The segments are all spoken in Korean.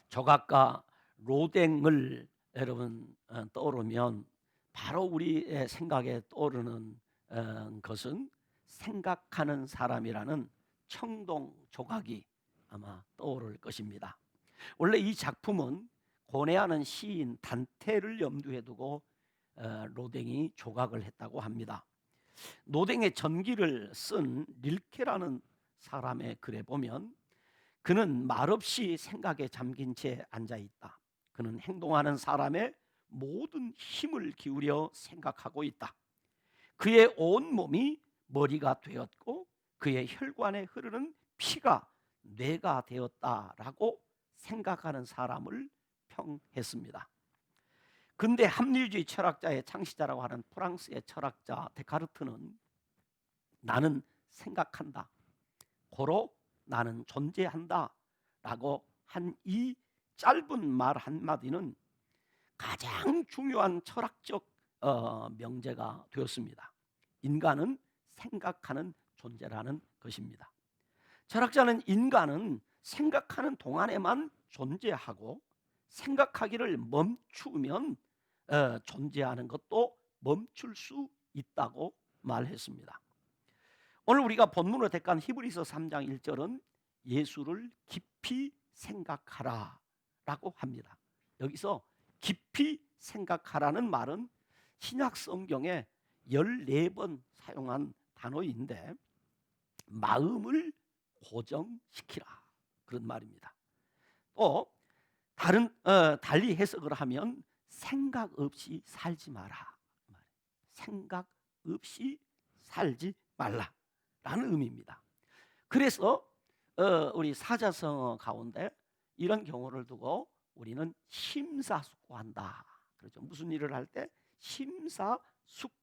조각가 로댕을 여러분 떠오르면 바로 우리의 생각에 떠오르는 것은 생각하는 사람이라는 청동 조각이 아마 떠오를 것입니다. 원래 이 작품은 고뇌하는 시인 단테를 염두에 두고 로댕이 조각을 했다고 합니다. 노댕의 전기를 쓴 릴케라는 사람의 글에 보면 그는 말없이 생각에 잠긴 채 앉아 있다. 그는 행동하는 사람의 모든 힘을 기울여 생각하고 있다. 그의 온 몸이 머리가 되었고 그의 혈관에 흐르는 피가 뇌가 되었다라고 생각하는 사람을 평했습니다. 근대 합리주의 철학자의 창시자라고 하는 프랑스의 철학자 데카르트는 나는 생각한다, 고로 나는 존재한다 라고 한 이 짧은 말 한마디는 가장 중요한 철학적 명제가 되었습니다. 인간은 생각하는 존재라는 것입니다. 철학자는 인간은 생각하는 동안에만 존재하고 생각하기를 멈추면 존재하는 것도 멈출 수 있다고 말했습니다. 오늘 우리가 본문으로 택한 히브리서 3장 1절은 예수를 깊이 생각하라 라고 합니다. 여기서 깊이 생각하라는 말은 신약 성경에 14번 사용한 단어인데 마음을 고정시키라 그런 말입니다. 또 달리 해석을 하면 생각 없이 살지 마라. 생각 없이 살지 말라라는 의미입니다. 그래서 우리 사자성어 가운데 이런 경우를 두고 우리는 심사숙고한다. 그렇죠. 무슨 일을 할 때 심사숙고해야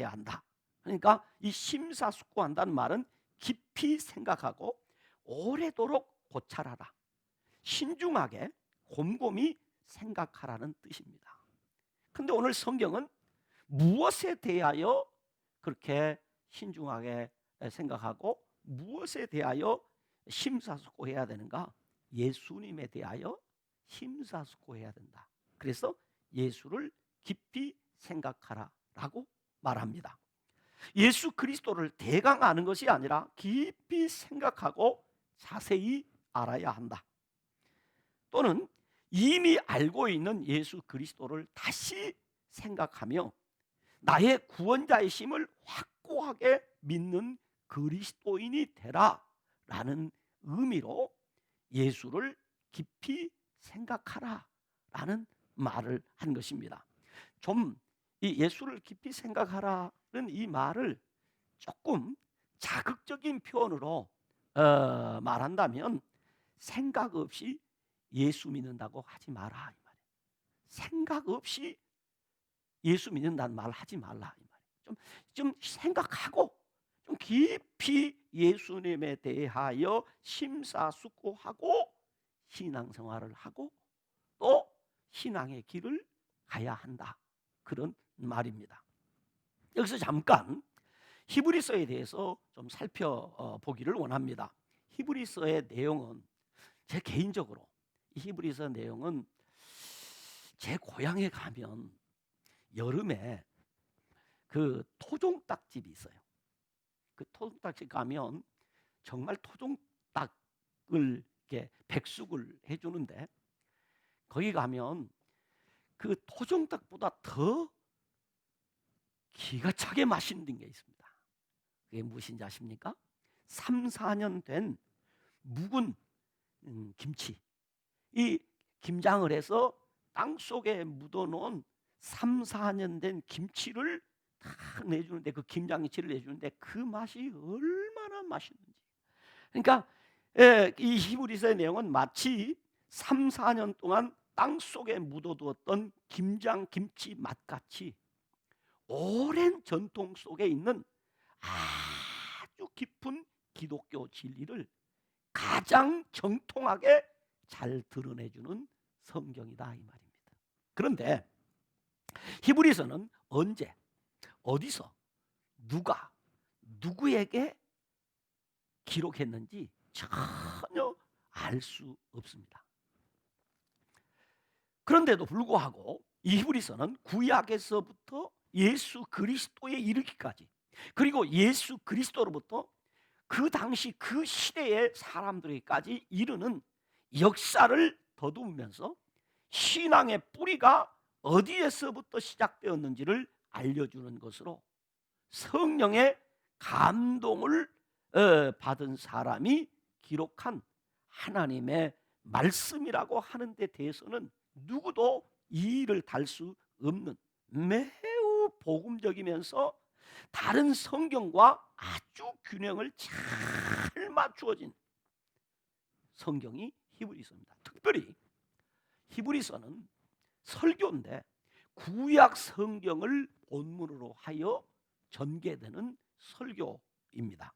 한다. 그러니까 이 심사숙고한다는 말은 깊이 생각하고 오래도록 고찰하라. 신중하게 곰곰이 생각하라는 뜻입니다. 근데 오늘 성경은 무엇에 대하여 그렇게 신중하게 생각하고 무엇에 대하여 심사숙고해야 되는가? 예수님에 대하여 심사숙고해야 된다. 그래서 예수를 깊이 생각하라라고 말합니다. 예수 그리스도를 대강 아는 것이 아니라 깊이 생각하고 자세히 알아야 한다. 또는 이미 알고 있는 예수 그리스도를 다시 생각하며 나의 구원자의 심을 확고하게 믿는 그리스도인이 되라라는 의미로 예수를 깊이 생각하라라는 말을 한 것입니다. 좀 이 예수를 깊이 생각하라는 이 말을 조금 자극적인 표현으로 말한다면 생각 없이 예수 믿는다고 하지 마라 이 말이에요. 생각 없이 예수 믿는다는 말 하지 말라 이 말이에요. 좀 생각하고 좀 깊이 예수님에 대하여 심사숙고하고 신앙생활을 하고 또 신앙의 길을 가야 한다. 그런 말입니다. 여기서 잠깐 히브리서에 대해서 좀 살펴보기를 원합니다. 히브리서의 내용은 제 개인적으로 이 히브리서 내용은 제 고향에 가면 여름에 그 토종닭집이 있어요. 그 토종닭집 가면 정말 토종닭을 이렇게 백숙을 해주는데 거기 가면 그 토종닭보다 더 기가 차게 맛있는 게 있습니다. 그게 무엇인지 아십니까? 3, 4년 된 묵은 김치. 이 김장을 해서 땅속에 묻어놓은 3, 4년 된 김치를 딱 내주는데 그 김장김치를 내주는데 그 맛이 얼마나 맛있는지. 그러니까 이 히브리서의 내용은 마치 3, 4년 동안 땅속에 묻어두었던 김장김치 맛같이 오랜 전통 속에 있는 아주 깊은 기독교 진리를 가장 정통하게 잘 드러내주는 성경이다 이 말입니다. 그런데 히브리서는 언제, 어디서, 누가, 누구에게 기록했는지 전혀 알 수 없습니다. 그런데도 불구하고 이 히브리서는 구약에서부터 예수 그리스도에 이르기까지, 그리고 예수 그리스도로부터 그 당시 그 시대의 사람들에게까지 이르는 역사를 더듬으면서 신앙의 뿌리가 어디에서부터 시작되었는지를 알려주는 것으로 성령의 감동을 받은 사람이 기록한 하나님의 말씀이라고 하는 데 대해서는 누구도 이의를 달 수 없는 매우 복음적이면서 다른 성경과 아주 균형을 잘 맞추어진 성경이 히브리서입니다. 특별히 히브리서는 설교인데 구약 성경을 본문으로 하여 전개되는 설교입니다.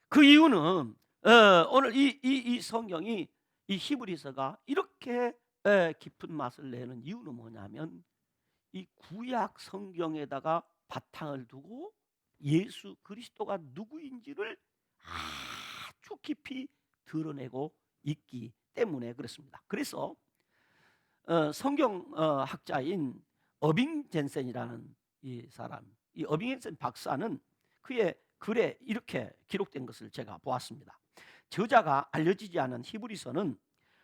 그 이유는 오늘 이 성경이, 이 히브리서가 이렇게 깊은 맛을 내는 이유는 뭐냐면, 이 구약 성경에다가 바탕을 두고 예수 그리스도가 누구인지를 아주 깊이 드러내고 있기 때문에 그렇습니다. 그래서 성경학자인 어빙 젠센이라는 이 사람, 이 어빙 젠센 박사는 그의 글에 이렇게 기록된 것을 제가 보았습니다. 저자가 알려지지 않은 히브리서는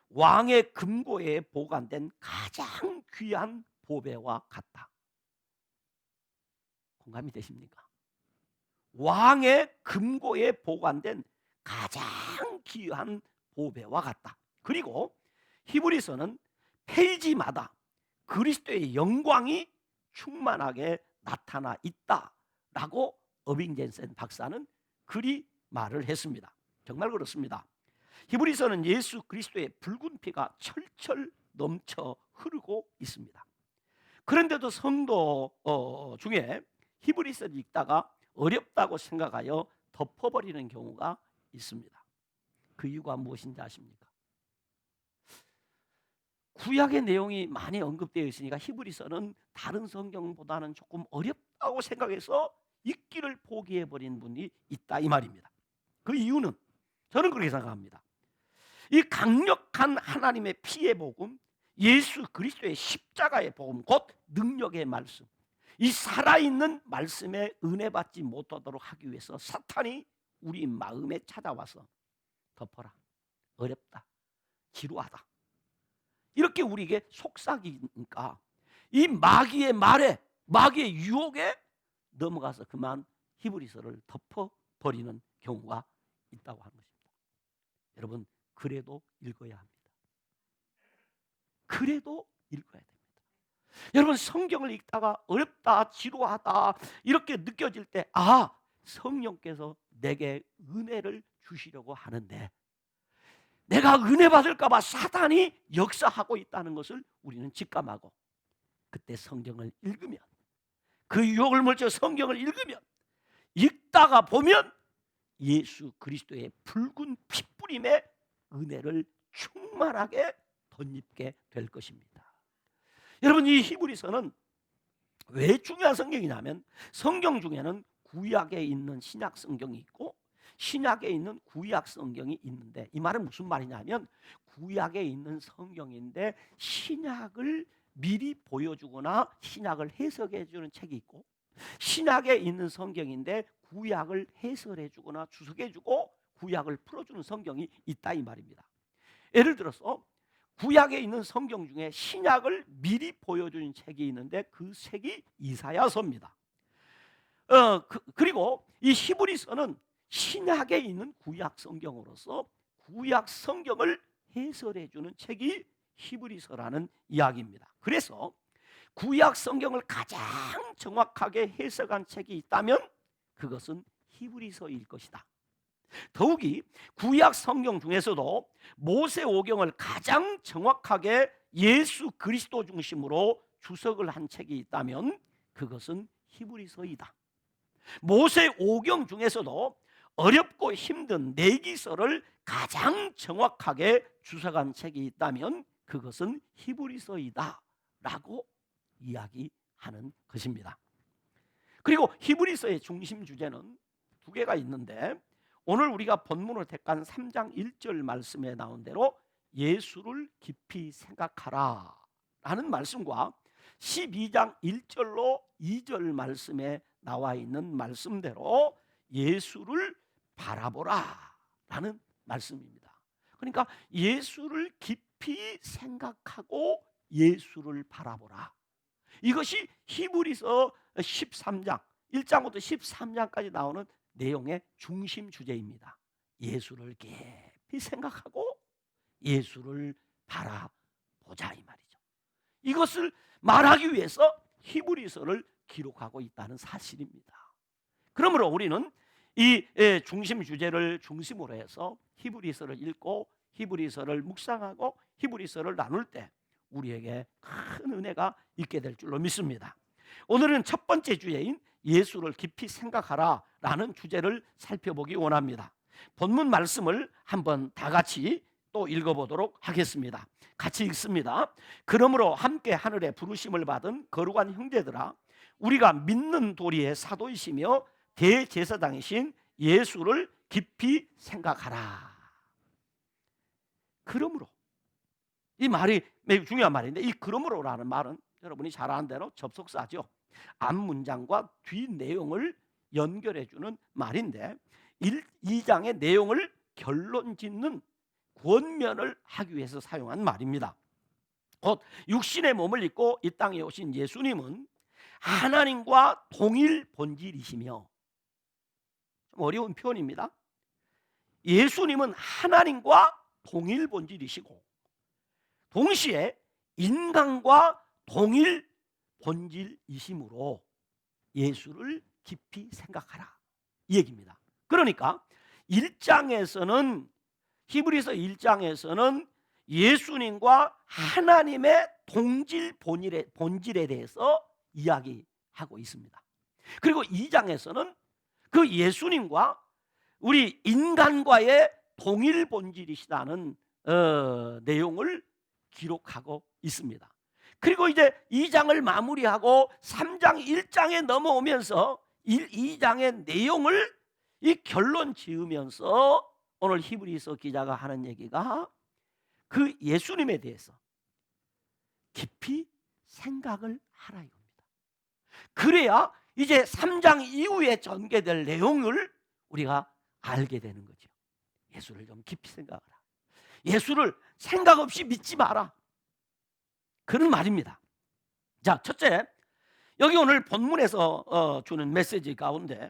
왕의 금고에 보관된 가장 귀한 보배와 같다. 공감이 되십니까? 왕의 금고에 보관된 가장 귀한 보배와 같다. 그리고 히브리서는 페이지마다 그리스도의 영광이 충만하게 나타나 있다라고 어빙 젠센 박사는 그리 말을 했습니다. 정말 그렇습니다. 히브리서는 예수 그리스도의 붉은 피가 철철 넘쳐 흐르고 있습니다. 그런데도 성도 중에 히브리서를 읽다가 어렵다고 생각하여 덮어버리는 경우가 있습니다. 그 이유가 무엇인지 아십니까? 구약의 내용이 많이 언급되어 있으니까 히브리서는 다른 성경보다는 조금 어렵다고 생각해서 읽기를 포기해버린 분이 있다, 이 말입니다. 그 이유는 저는 그렇게 생각합니다. 이 강력한 하나님의 피의 복음, 예수 그리스도의 십자가의 복음, 곧 능력의 말씀, 이 살아있는 말씀에 은혜 받지 못하도록 하기 위해서 사탄이 우리 마음에 찾아와서 덮어라, 어렵다, 지루하다, 이렇게 우리에게 속삭이니까 이 마귀의 말에, 마귀의 유혹에 넘어가서 그만 히브리서를 덮어버리는 경우가 있다고 하는 것입니다. 여러분, 그래도 읽어야 합니다. 그래도 읽어야 됩니다. 여러분, 성경을 읽다가 어렵다, 지루하다 이렇게 느껴질 때, 성령께서 내게 은혜를 주시려고 하는데 내가 은혜 받을까 봐 사탄이 역사하고 있다는 것을 우리는 직감하고, 그때 성경을 읽으면, 그 유혹을 물쳐 성경을 읽으면, 읽다가 보면 예수 그리스도의 붉은 핏뿌림의 은혜를 충만하게 덧입게 될 것입니다. 여러분, 이 히브리서는 왜 중요한 성경이냐면, 성경 중에는 구약에 있는 신약 성경이 있고 신약에 있는 구약 성경이 있는데, 이 말은 무슨 말이냐면, 구약에 있는 성경인데 신약을 미리 보여주거나 신약을 해석해 주는 책이 있고, 신약에 있는 성경인데 구약을 해설해 주거나 주석해 주고 구약을 풀어주는 성경이 있다, 이 말입니다. 예를 들어서 구약에 있는 성경 중에 신약을 미리 보여주는 책이 있는데 그 책이 이사야서입니다. 그리고 이 히브리서는 신약에 있는 구약 성경으로서 구약 성경을 해설해 주는 책이 히브리서라는 이야기입니다. 그래서 구약 성경을 가장 정확하게 해석한 책이 있다면 그것은 히브리서일 것이다. 더욱이 구약 성경 중에서도 모세오경을 가장 정확하게 예수 그리스도 중심으로 주석을 한 책이 있다면 그것은 히브리서이다. 모세오경 중에서도 어렵고 힘든 내기서를 가장 정확하게 주석한 책이 있다면 그것은 히브리서이다 라고 이야기하는 것입니다. 그리고 히브리서의 중심 주제는 두 개가 있는데, 오늘 우리가 본문을 택한 3장 1절 말씀에 나온 대로 예수를 깊이 생각하라 라는 말씀과 12장 1절로 2절 말씀에 나와 있는 말씀대로 예수를 바라보라 라는 말씀입니다. 그러니까 예수를 깊이 생각하고 예수를 바라보라. 이것이 히브리서 13장 1장부터 13장까지 나오는 내용의 중심 주제입니다. 예수를 깊이 생각하고 예수를 바라보자 이 말이죠. 이것을 말하기 위해서 히브리서를 기록하고 있다는 사실입니다. 그러므로 우리는 이 중심 주제를 중심으로 해서 히브리서를 읽고 히브리서를 묵상하고 히브리서를 나눌 때 우리에게 큰 은혜가 있게 될 줄로 믿습니다. 오늘은 첫 번째 주제인 예수를 깊이 생각하라 라는 주제를 살펴보기 원합니다. 본문 말씀을 한번 다 같이 또 읽어보도록 하겠습니다. 같이 읽습니다. 그러므로 함께 하늘에 부르심을 받은 거룩한 형제들아, 우리가 믿는 도리의 사도이시며 대제사장이신 예수를 깊이 생각하라. 그러므로, 이 말이 매우 중요한 말인데, 이 그러므로라는 말은 여러분이 잘 아는 대로 접속사죠. 앞 문장과 뒷 내용을 연결해 주는 말인데 2장의 내용을 결론 짓는 권면을 하기 위해서 사용한 말입니다. 곧 육신의 몸을 입고 이 땅에 오신 예수님은 하나님과 동일 본질이시며, 좀 어려운 표현입니다. 예수님은 하나님과 동일 본질이시고 동시에 인간과 동일 본질이시므로 예수를 깊이 생각하라 이 얘기입니다. 그러니까 1장에서는 히브리서 1장에서는 예수님과 하나님의 동질 본질에 대해서 이야기하고 있습니다. 그리고 2장에서는 그 예수님과 우리 인간과의 동일 본질이시다는 내용을 기록하고 있습니다. 그리고 이제 2장을 마무리하고 3장 1장에 넘어오면서 2장의 내용을 이 결론 지으면서 오늘 히브리서 기자가 하는 얘기가 그 예수님에 대해서 깊이 생각을 하라 이겁니다. 그래야 이제 3장 이후에 전개될 내용을 우리가 알게 되는 거죠. 예수를 좀 깊이 생각하라. 예수를 생각 없이 믿지 마라. 그런 말입니다. 자, 첫째, 여기 오늘 본문에서 주는 메시지 가운데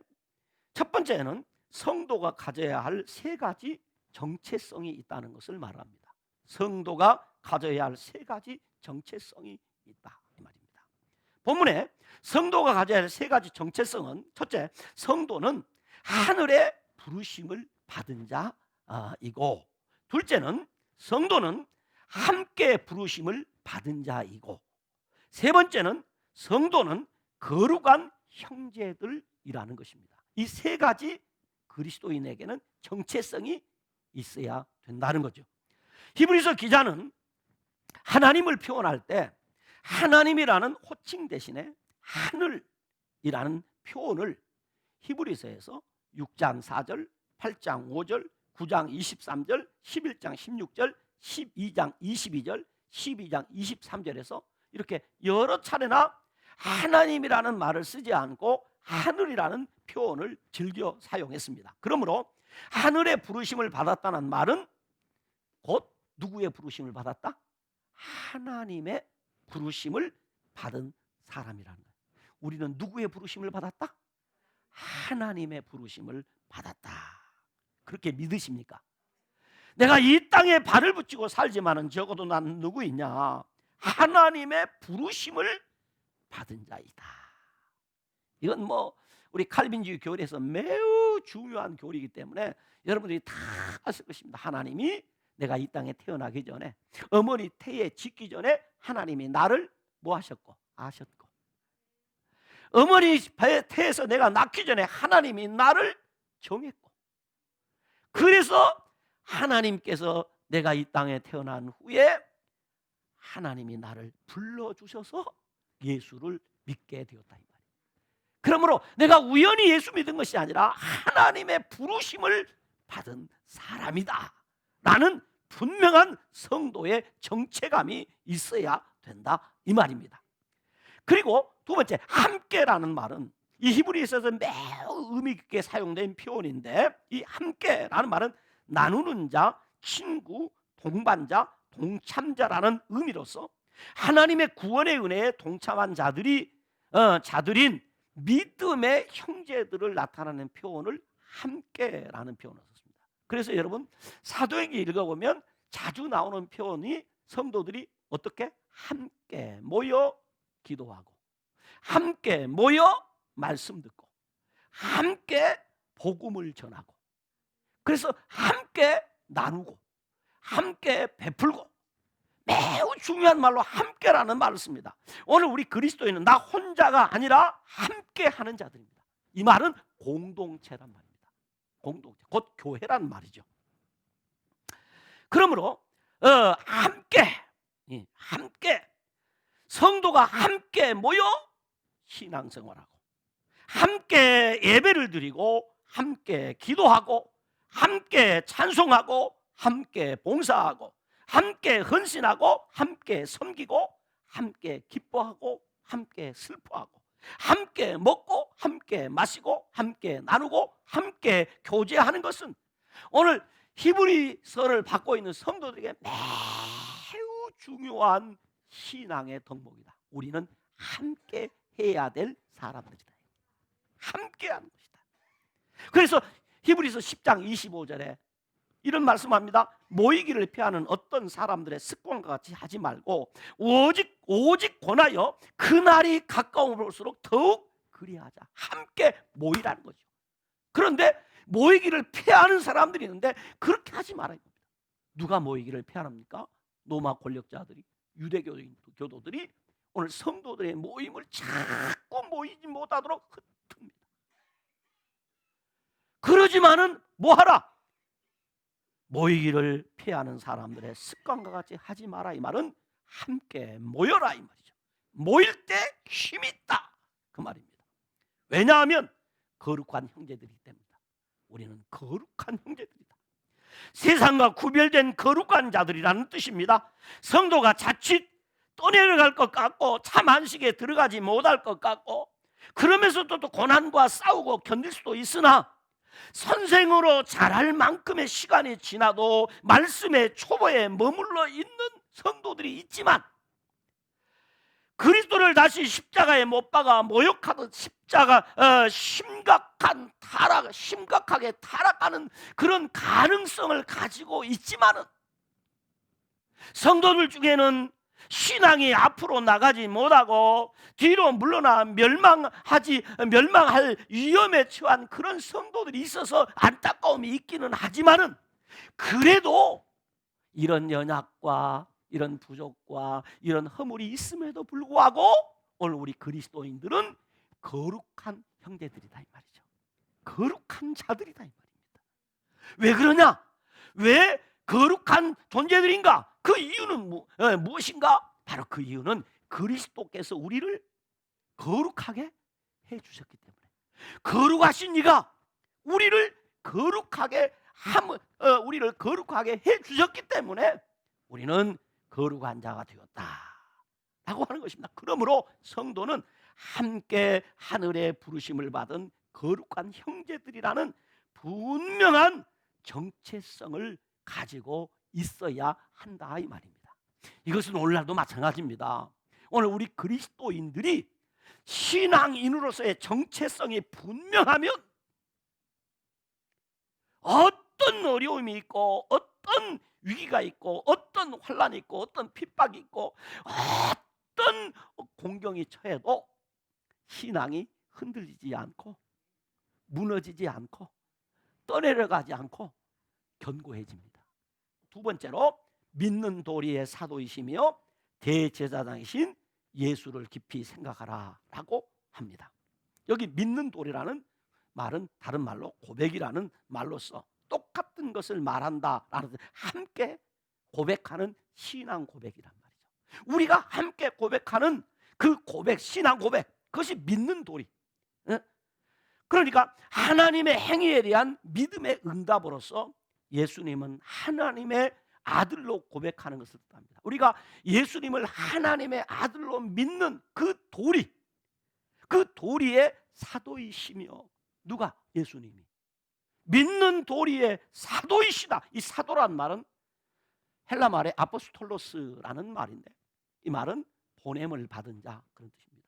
첫 번째는 성도가 가져야 할 세 가지 정체성이 있다는 것을 말합니다. 성도가 가져야 할 세 가지 정체성이 있다 이 말입니다. 본문에 성도가 가져야 할 세 가지 정체성은, 첫째, 성도는 하늘의 부르심을 받은 자이고, 둘째는 성도는 함께 부르심을 받은 자이고, 세 번째는 성도는 거룩한 형제들이라는 것입니다. 이 세 가지 그리스도인에게는 정체성이 있어야 된다는 거죠. 히브리서 기자는 하나님을 표현할 때 하나님이라는 호칭 대신에 하늘이라는 표현을 히브리서에서 6장 4절, 8장 5절, 9장 23절, 11장 16절, 12장 22절, 12장 23절에서 이렇게 여러 차례나 하나님이라는 말을 쓰지 않고 하늘이라는 표현을 즐겨 사용했습니다. 그러므로 하늘의 부르심을 받았다는 말은 곧 누구의 부르심을 받았다? 하나님의 부르심을 받은 사람이라는 거예요. 우리는 누구의 부르심을 받았다? 하나님의 부르심을 받았다. 그렇게 믿으십니까? 내가 이 땅에 발을 붙이고 살지만은 적어도 나는 누구 있냐? 하나님의 부르심을 받은 자이다. 이건 뭐 우리 칼빈주의 교리에서 매우 중요한 교리이기 때문에 여러분들이 다 아실 것입니다. 하나님이 내가 이 땅에 태어나기 전에, 어머니 태에 짓기 전에 하나님이 나를 뭐 하셨고? 아셨고, 어머니 태에서 내가 낳기 전에 하나님이 나를 정했고, 그래서 하나님께서 내가 이 땅에 태어난 후에 하나님이 나를 불러주셔서 예수를 믿게 되었다 이 말이에요. 그러므로 내가 우연히 예수 믿은 것이 아니라 하나님의 부르심을 받은 사람이다 라는 분명한 성도의 정체감이 있어야 된다 이 말입니다. 그리고 두 번째, 함께라는 말은 이 히브리서에서 매우 의미 깊게 사용된 표현인데, 이 함께라는 말은 나누는 자, 친구, 동반자, 동참자라는 의미로서 하나님의 구원의 은혜에 동참한 자들인 믿음의 형제들을 나타내는 표현을 함께라는 표현을 썼습니다. 그래서 여러분 사도행전 읽어보면 자주 나오는 표현이 성도들이 어떻게 함께 모여 기도하고, 함께 모여 말씀 듣고, 함께 복음을 전하고, 그래서 함께 나누고, 함께 베풀고, 매우 중요한 말로 함께라는 말을 씁니다. 오늘 우리 그리스도인은 나 혼자가 아니라 함께하는 자들입니다. 이 말은 공동체란 말입니다. 공동체, 곧 교회란 말이죠. 그러므로 함께 성도가 함께 모여 신앙생활하고, 함께 예배를 드리고, 함께 기도하고, 함께 찬송하고, 함께 봉사하고, 함께 헌신하고, 함께 섬기고, 함께 기뻐하고, 함께 슬퍼하고, 함께 먹고, 함께 마시고, 함께 나누고, 함께 교제하는 것은 오늘 히브리서를 받고 있는 성도들에게 매우 중요한 신앙의 덕목이다. 우리는 함께 해야 될 사람들이다. 함께 하는 것이다. 그래서 히브리서 10장 25절에 이런 말씀합니다. 모이기를 피하는 어떤 사람들의 습관과 같이 하지 말고 오직 권하여 그날이 가까울수록 더욱 그리하자. 함께 모이라는 거죠. 그런데 모이기를 피하는 사람들이 있는데 그렇게 하지 말아야 됩니다. 누가 모이기를 피합니까? 로마 권력자들이, 유대교도들이 오늘 성도들의 모임을 자꾸 모이지 못하도록 흩습니다. 그러지만은 뭐하라? 모이기를 피하는 사람들의 습관과 같이 하지 마라. 이 말은 함께 모여라 이 말이죠. 모일 때 힘이 있다 그 말입니다. 왜냐하면 거룩한 형제들이기 때문이다. 우리는 거룩한 형제들이다. 세상과 구별된 거룩한 자들이라는 뜻입니다. 성도가 자칫 떠내려갈 것 같고 참 안식에 들어가지 못할 것 같고, 그러면서도 또 고난과 싸우고 견딜 수도 있으나 선생으로 자랄 만큼의 시간이 지나도 말씀의 초보에 머물러 있는 성도들이 있지만, 그리스도를 다시 십자가에 못 박아 모욕하듯 심각하게 타락하는 그런 가능성을 가지고 있지만은, 성도들 중에는 신앙이 앞으로 나가지 못하고 뒤로 물러나 멸망할 위험에 처한 그런 성도들이 있어서 안타까움이 있기는 하지만은, 그래도 이런 연약과 이런 부족과 이런 허물이 있음에도 불구하고 오늘 우리 그리스도인들은 거룩한 형제들이다 이 말이죠. 거룩한 자들이다 이 말입니다. 왜 그러냐? 왜 거룩한 존재들인가? 그 이유는 무엇인가? 바로 그 이유는 그리스도께서 우리를 거룩하게 해주셨기 때문에, 거룩하신 이가 우리를 거룩하게 해주셨기 때문에 우리는 거룩한 자가 되었다라고 하는 것입니다. 그러므로 성도는 함께 하늘의 부르심을 받은 거룩한 형제들이라는 분명한 정체성을 가지고 있어야 한다 이 말입니다. 이것은 오늘날도 마찬가지입니다. 오늘 우리 그리스도인들이 신앙인으로서의 정체성이 분명하면 어떤 어려움이 있고 어떤 위기가 있고 어떤 환난이 있고 어떤 핍박이 있고 어떤 공경이 처해도 신앙이 흔들리지 않고 무너지지 않고 떠내려가지 않고 견고해집니다. 두 번째로 믿는 도리의 사도이시며 대제사장이신 예수를 깊이 생각하라 라고 합니다. 여기 믿는 도리라는 말은 다른 말로 고백이라는 말로서 똑같은 것을 말한다라는, 함께 고백하는 신앙 고백이란 말이죠. 우리가 함께 고백하는 그 고백, 신앙 고백, 그것이 믿는 도리. 그러니까 하나님의 행위에 대한 믿음의 응답으로서 예수님은 하나님의 아들로 고백하는 것을 뜻합니다. 우리가 예수님을 하나님의 아들로 믿는 그 도리의 사도이시며, 누가? 예수님이 믿는 도리의 사도이시다. 이 사도란 말은 헬라 말의 아포스톨로스라는 말인데, 이 말은 보냄을 받은 자, 그런 뜻입니다.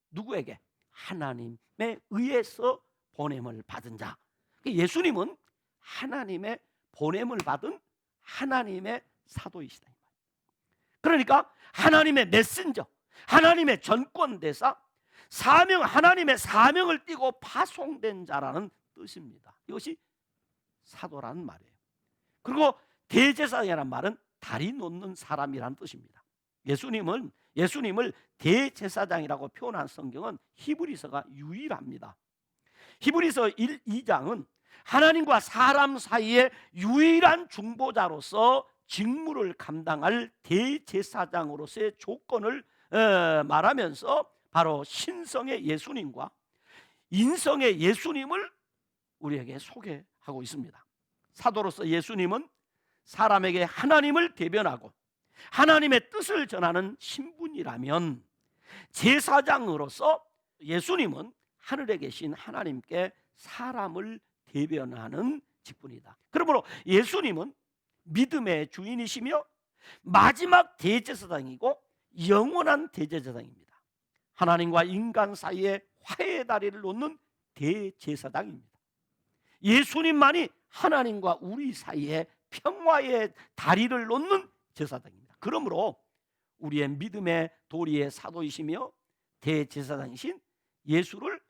누구에게? 하나님에 의해서 보냄을 받은 자. 예수님은 하나님의 보냄을 받은 하나님의 사도이시다. 그러니까 하나님의 메신저, 하나님의 전권대사, 하나님의 사명을 띠고 파송된 자라는 뜻입니다. 이것이 사도라는 말이에요. 그리고 대제사장이라는 말은 다리 놓는 사람이라는 뜻입니다. 예수님을 대제사장이라고 표현한 성경은 히브리서가 유일합니다. 히브리서 1, 2장은 하나님과 사람 사이의 유일한 중보자로서 직무를 감당할 대제사장으로서의 조건을 말하면서 바로 신성의 예수님과 인성의 예수님을 우리에게 소개하고 있습니다. 사도로서 예수님은 사람에게 하나님을 대변하고 하나님의 뜻을 전하는 신분이라면, 제사장으로서 예수님은 하늘에 계신 하나님께 사람을 대변하는 직분이다. 그러므로 예수님은 믿음의 주인이시며 마지막 대제사장이고 영원한 대제사장입니다. 하나님과 인간 사이에 화해의 다리를 놓는 대제사장입니다. 예수님만이 하나님과 우리 사이에 평화의 다리를 놓는 제사장입니다. 그러므로 우리의 믿음의 도리의 사도이시며 대제사장이신 예수를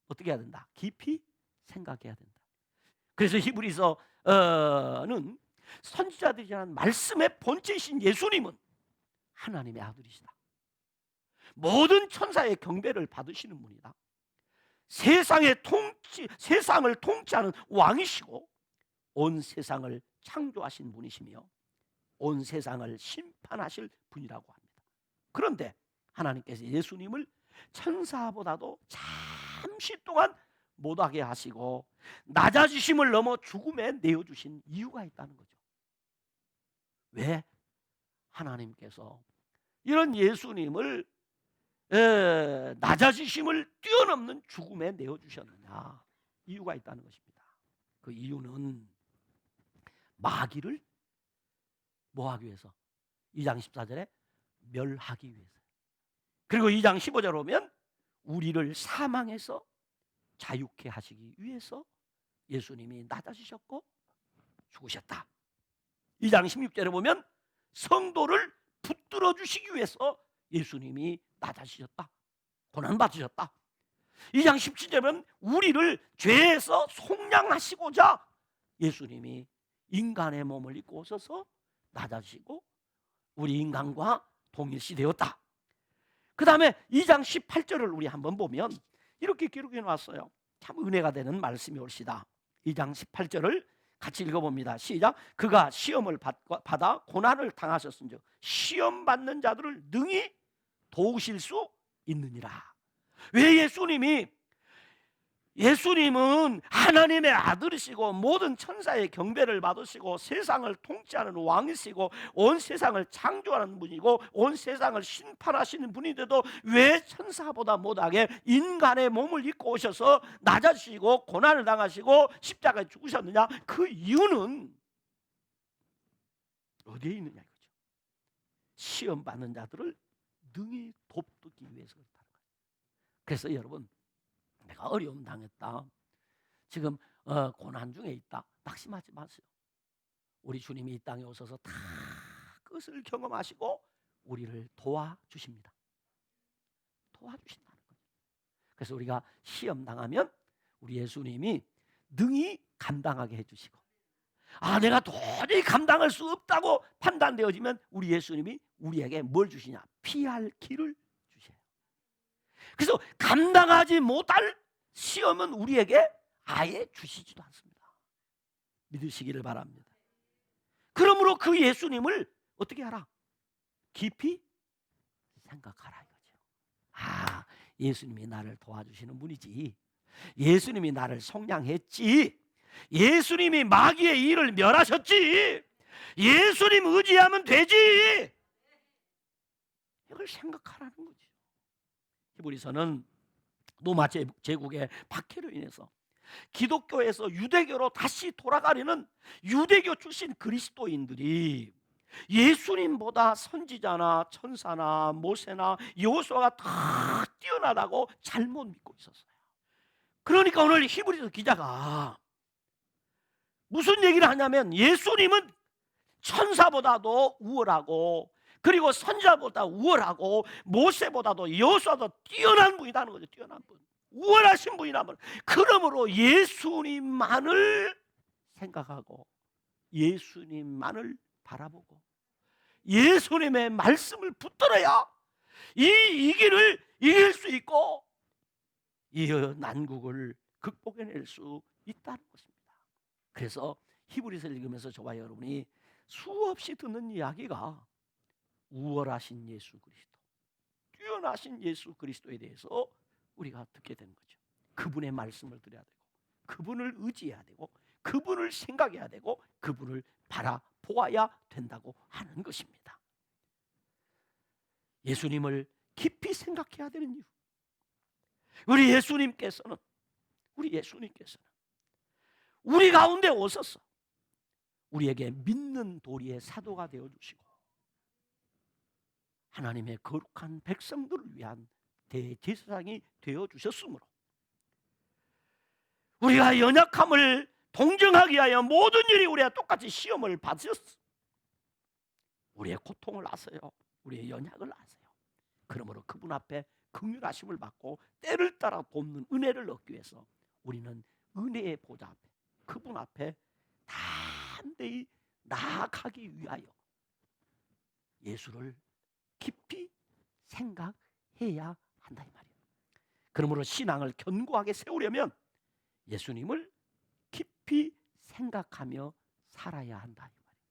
어떻게 해야 된다? 깊이 생각해야 된다. 그래서 히브리서는 선지자들이 전한 말씀의 본체이신 예수님은 하나님의 아들이시다. 모든 천사의 경배를 받으시는 분이다. 세상을 통치하는 왕이시고 온 세상을 창조하신 분이시며 온 세상을 심판하실 분이라고 합니다. 그런데 하나님께서 예수님을 천사보다도 잠시 동안 못하게 하시고 낮아지심을 넘어 죽음에 내어주신 이유가 있다는 거죠. 왜 하나님께서 이런 예수님을 낮아지심을 뛰어넘는 죽음에 내어주셨느냐? 이유가 있다는 것입니다. 그 이유는 마귀를 뭐하기 위해서? 2장 14절에 멸하기 위해서. 그리고 2장 15절 보면 우리를 사망에서 자유케 하시기 위해서 예수님이 낮아지셨고 죽으셨다. 2장 16절에 보면 성도를 붙들어 주시기 위해서 예수님이 낮아지셨다. 고난받으셨다. 2장 17절에 보면 우리를 죄에서 속량하시고자 예수님이 인간의 몸을 입고 오셔서 낮아지고 우리 인간과 동일시 되었다. 그 다음에 2장 18절을 우리 한번 보면 이렇게 기록해 놨어요. 참 은혜가 되는 말씀이 옳시다. 2장 18절을 같이 읽어봅니다. 시작. 그가 시험을 받아 고난을 당하셨은즉 시험 받는 자들을 능히 도우실 수 있느니라. 왜 예수님은 하나님의 아들이시고 모든 천사의 경배를 받으시고 세상을 통치하는 왕이시고 온 세상을 창조하는 분이고 온 세상을 심판하시는 분인데도 왜 천사보다 못하게 인간의 몸을 입고 오셔서 낮아지시고 고난을 당하시고 십자가에 죽으셨느냐? 그 이유는 어디에 있느냐 이거죠. 시험 받는 자들을 능히 돕기 위해서 그렇다는 거예요. 그래서 여러분, 내가 어려움 당했다, 지금 고난 중에 있다, 낙심하지 마세요. 우리 주님이 이 땅에 오셔서 다 끝을 경험하시고 우리를 도와주십니다. 도와주신다는 거죠. 그래서 우리가 시험 당하면 우리 예수님이 능히 감당하게 해주시고, 내가 도저히 감당할 수 없다고 판단되어지면 우리 예수님이 우리에게 뭘 주시냐? 피할 길을 주셔요. 그래서 감당하지 못할 시험은 우리에게 아예 주시지도 않습니다. 믿으시기를 바랍니다. 그러므로 그 예수님을 어떻게 하라? 깊이 생각하라 이거죠. 예수님이 나를 도와주시는 분이지, 예수님이 나를 속량했지, 예수님이 마귀의 일을 멸하셨지, 예수님 의지하면 되지. 이걸 생각하라는 거죠. 히브리서는 로마 제국의 박해로 인해서 기독교에서 유대교로 다시 돌아가려는 유대교 출신 그리스도인들이 예수님보다 선지자나 천사나 모세나 여호수아가 더 뛰어나다고 잘못 믿고 있었어요. 그러니까 오늘 히브리서 기자가 무슨 얘기를 하냐면 예수님은 천사보다도 우월하고 그리고 선지자보다 우월하고 모세보다도 여호수아도 뛰어난 분이라는 거죠. 뛰어난 분, 우월하신 분이라면 그러므로 예수님만을 생각하고 예수님만을 바라보고 예수님의 말씀을 붙들어야 이 길을 이길 수 있고 이 난국을 극복해낼 수 있다는 것입니다. 그래서 히브리서를 읽으면서 저와 여러분이 수없이 듣는 이야기가 우월하신 예수 그리스도, 뛰어나신 예수 그리스도에 대해서 우리가 듣게 되는 거죠. 그분의 말씀을 들어야 되고 그분을 의지해야 되고 그분을 생각해야 되고 그분을 바라보아야 된다고 하는 것입니다. 예수님을 깊이 생각해야 되는 이유, 우리 예수님께서는 우리 가운데 오셔서 우리에게 믿는 도리의 사도가 되어주시고 하나님의 거룩한 백성들을 위한 대제사장이 되어주셨으므로 우리가 연약함을 동정하기 위하여 모든 일이 우리가 똑같이 시험을 받으셨어. 우리의 고통을 아세요. 우리의 연약을 아세요. 그러므로 그분 앞에 긍휼하심을 받고 때를 따라 돕는 은혜를 얻기 위해서 우리는 은혜의 보좌 앞에 그분 앞에 담대히 나아가기 위하여 예수를 깊이 생각해야 한다 이 말이에요. 그러므로 신앙을 견고하게 세우려면 예수님을 깊이 생각하며 살아야 한다 이 말이에요.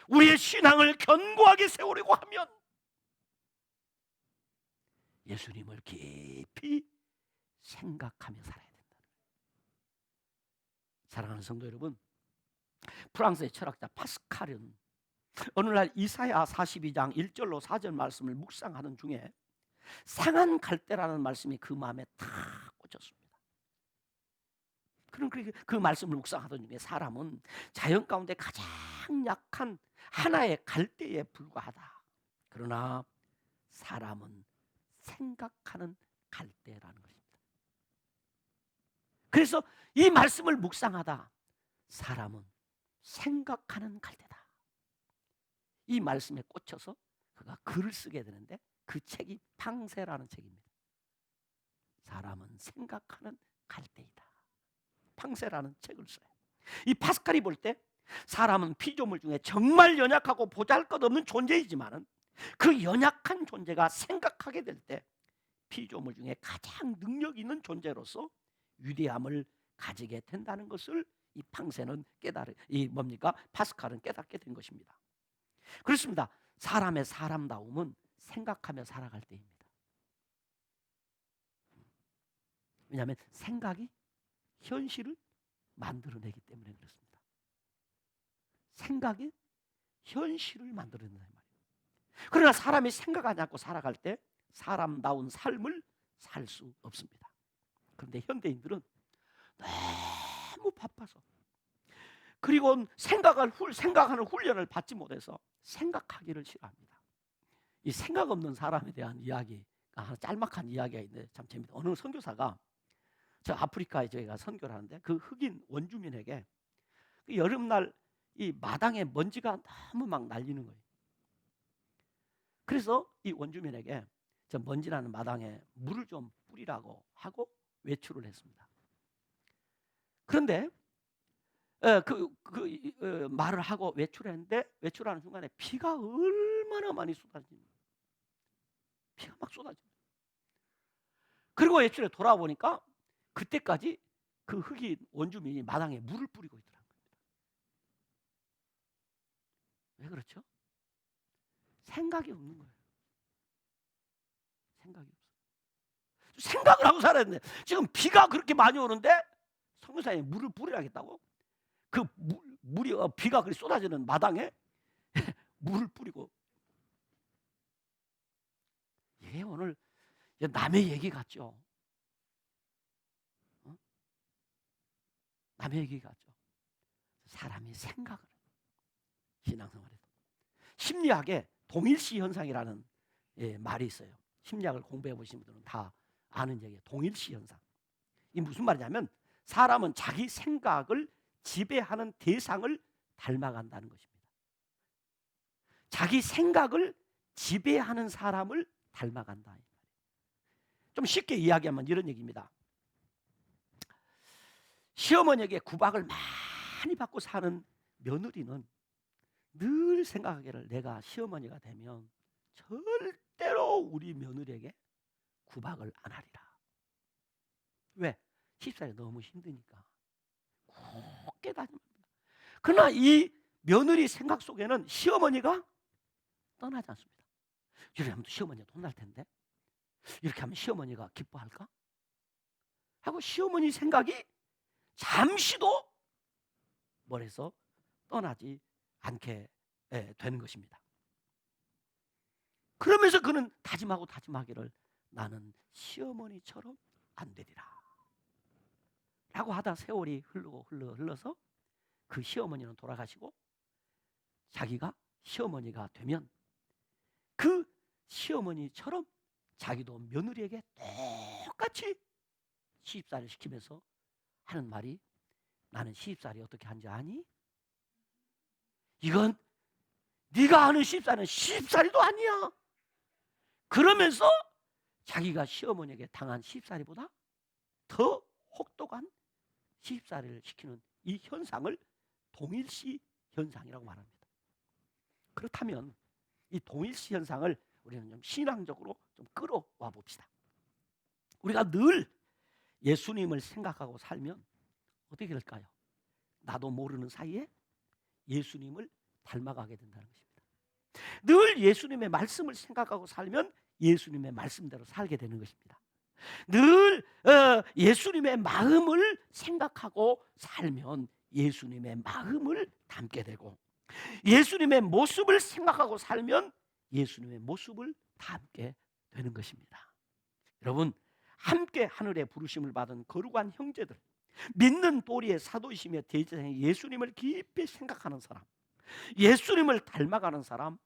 우리의 신앙을 견고하게 세우려고 하면 예수님을 깊이 생각하며 살아야 된다. 사랑하는 성도 여러분, 프랑스의 철학자 파스칼은 어느 날 이사야 42장 1절로 4절 말씀을 묵상하는 중에 상한 갈대라는 말씀이 그 마음에 탁 꽂혔습니다. 그럼 그 말씀을 묵상하던 중에 사람은 자연 가운데 가장 약한 하나의 갈대에 불과하다. 그러나 사람은 생각하는 갈대라는 것입니다. 그래서 이 말씀을 묵상하다 사람은 생각하는 갈대다. 이 말씀에 꽂혀서 그가 글을 쓰게 되는데 그 책이 팡세라는 책입니다. 사람은 생각하는 갈대이다. 팡세라는 책을 써요. 이 파스칼이 볼 때 사람은 피조물 중에 정말 연약하고 보잘것없는 존재이지만 그 연약한 존재가 생각하게 될 때 피조물 중에 가장 능력 있는 존재로서 위대함을 가지게 된다는 것을 이 팡세는 파스칼은 깨닫게 된 것입니다. 그렇습니다. 사람의 사람다움은 생각하며 살아갈 때입니다. 왜냐하면 생각이 현실을 만들어내기 때문에 그렇습니다. 생각이 현실을 만들어낸다는 말이에요. 그러나 사람이 생각하지 않고 살아갈 때 사람다운 삶을 살 수 없습니다. 그런데 현대인들은 너무 바빠서 그리고 생각하는 훈련을 받지 못해서 생각하기를 싫어합니다. 이 생각 없는 사람에 대한 이야기가 하나 짤막한 이야기가 있는데 참 재밌다. 어느 선교사가 저 아프리카에 저희가 선교를 하는데 그 흑인 원주민에게 그 여름날 이 마당에 먼지가 너무 막 날리는 거예요. 그래서 이 원주민에게 저 먼지나는 마당에 물을 좀 뿌리라고 하고 외출을 했습니다. 그런데 말을 하고 외출했는데 외출하는 순간에 비가 얼마나 많이 쏟아집니다. 비가 막 쏟아집니다. 그리고 외출에 돌아보니까 그때까지 그 흑인 원주민이 마당에 물을 뿌리고 있더라는 겁니다. 왜 그렇죠? 생각이 없는 거예요. 생각이 없어요. 생각을 하고 살아야 되는데 지금 비가 그렇게 많이 오는데 선교사에 물을 뿌리라겠다고? 그 비가 그리 쏟아지는 마당에 물을 뿌리고. 예, 오늘 남의 얘기 같죠? 남의 얘기 같죠? 사람이 생각을, 신앙생활에도 심리학에 동일시 현상이라는 말이 있어요. 심리학을 공부해 보신 분들은 다 아는 얘기예요. 동일시 현상. 이 무슨 말이냐면 사람은 자기 생각을 지배하는 대상을 닮아간다는 것입니다. 자기 생각을 지배하는 사람을 닮아간다. 좀 쉽게 이야기하면 이런 얘기입니다. 시어머니에게 구박을 많이 받고 사는 며느리는 늘 생각하기를 내가 시어머니가 되면 절대로 우리 며느리에게 구박을 안 하리라. 왜? 집살이 너무 힘드니까 꼭 깨닫습니다. 그러나 이 며느리 생각 속에는 시어머니가 떠나지 않습니다. 이렇게 하면 시어머니가 혼날 텐데, 이렇게 하면 시어머니가 기뻐할까? 하고 시어머니 생각이 잠시도 머리에서 떠나지 않게 되는 것입니다. 그러면서 그는 다짐하기를 나는 시어머니처럼 안 되리라 라고 하다 세월이 흘러서 그 시어머니는 돌아가시고 자기가 시어머니가 되면 그 시어머니처럼 자기도 며느리에게 똑같이 시집살이를 시키면서 하는 말이 나는 시집살이 어떻게 하는지 아니? 이건 네가 하는 시집살이는 시집살이도 아니야. 그러면서 자기가 시어머니에게 당한 시집살이보다 더 혹독한 시집살이를 시키는 이 현상을 동일시 현상이라고 말합니다. 그렇다면 이 동일시 현상을 우리는 좀 신앙적으로 좀 끌어와 봅시다. 우리가 늘 예수님을 생각하고 살면 어떻게 될까요? 나도 모르는 사이에 예수님을 닮아가게 된다는 것입니다. 늘 예수님의 말씀을 생각하고 살면 예수님의 말씀대로 살게 되는 것입니다. 늘 예수님의 마음을 생각하고 살면 예수님의 마음을 담게 되고, 예수님의 모습을 생각하고 살면 예수님의 모습을 담게 되는 것입니다. 여러분, 함께 하늘의 부르심을 받은 거룩한 형제들, 믿는 도리의 사도이시며 대제사장인 예수님을 깊이 생각하는 사람, 예수님을 닮아가는 사람,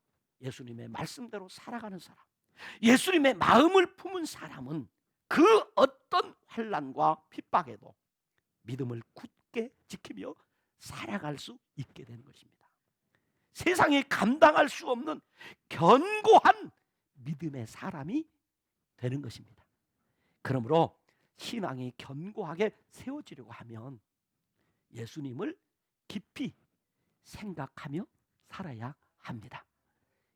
예수님의 말씀대로 살아가는 사람, 예수님의 마음을 품은 사람은 그 어떤 환난과 핍박에도 믿음을 굳게 지키며 살아갈 수 있게 되는 것입니다. 세상이 감당할 수 없는 견고한 믿음의 사람이 되는 것입니다. 그러므로 신앙이 견고하게 세워지려고 하면 예수님을 깊이 생각하며 살아야 합니다.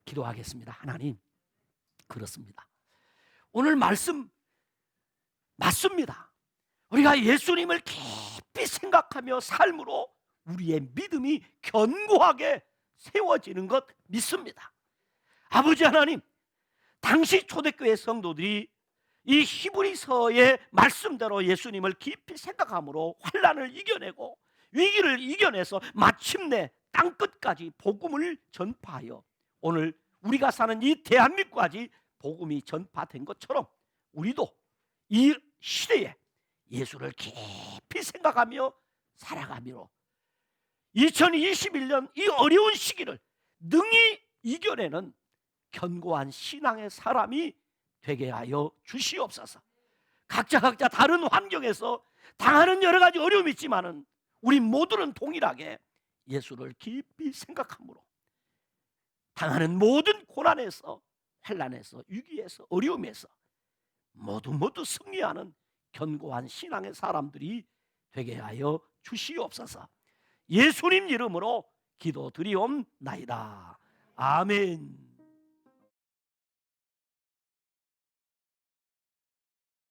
기도하겠습니다. 하나님, 그렇습니다. 오늘 말씀 맞습니다. 우리가 예수님을 깊이 생각하며 삶으로 우리의 믿음이 견고하게 세워지는 것 믿습니다. 아버지 하나님, 당시 초대교회 성도들이 이 히브리서의 말씀대로 예수님을 깊이 생각함으로 환난을 이겨내고 위기를 이겨내서 마침내 땅끝까지 복음을 전파하여 오늘 우리가 사는 이 대한민국까지 복음이 전파된 것처럼 우리도 이 시대에 예수를 깊이 생각하며 살아가며 2021년 이 어려운 시기를 능히 이겨내는 견고한 신앙의 사람이 되게 하여 주시옵소서. 각자 다른 환경에서 당하는 여러 가지 어려움이 있지만은 우리 모두는 동일하게 예수를 깊이 생각함으로 당하는 모든 고난에서, 환난에서, 위기에서, 어려움에서 모두 승리하는 견고한 신앙의 사람들이 되게 하여 주시옵소서. 예수님 이름으로 기도드리옵나이다. 아멘.